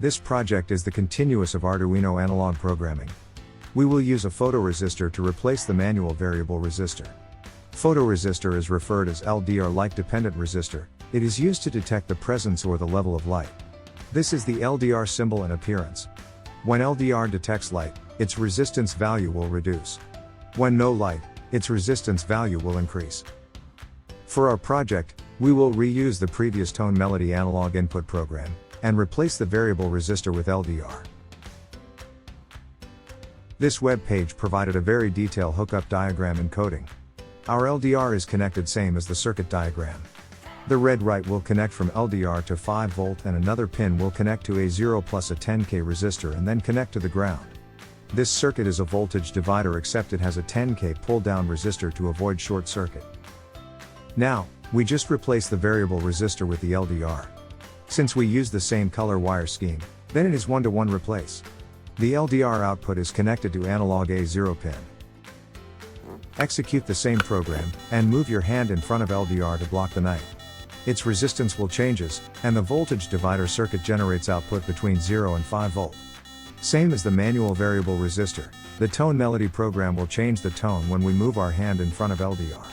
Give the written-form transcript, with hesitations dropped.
This project is the continuous of Arduino analog programming. We will use a photoresistor to replace the manual variable resistor. Photoresistor is referred as LDR light dependent resistor. It is used to detect the presence or the level of light. This is the LDR symbol and appearance. When LDR detects light, its resistance value will reduce. When no light, its resistance value will increase. For our project, we will reuse the previous tone melody analog input program, and replace the variable resistor with LDR. This web page provided a very detailed hookup diagram and coding. Our LDR is connected same as the circuit diagram. The red right will connect from LDR to 5 volt and another pin will connect to A0 plus a 10K resistor and then connect to the ground. This circuit is a voltage divider except it has a 10K pull down resistor to avoid short circuit. Now, we just replace the variable resistor with the LDR. Since we use the same color wire scheme, then it is 1-to-1 replace. The LDR output is connected to analog A0 pin. Execute the same program, and move your hand in front of LDR to block the night. Its resistance will changes, and the voltage divider circuit generates output between 0 and 5 volt. Same as the manual variable resistor, the tone melody program will change the tone when we move our hand in front of LDR.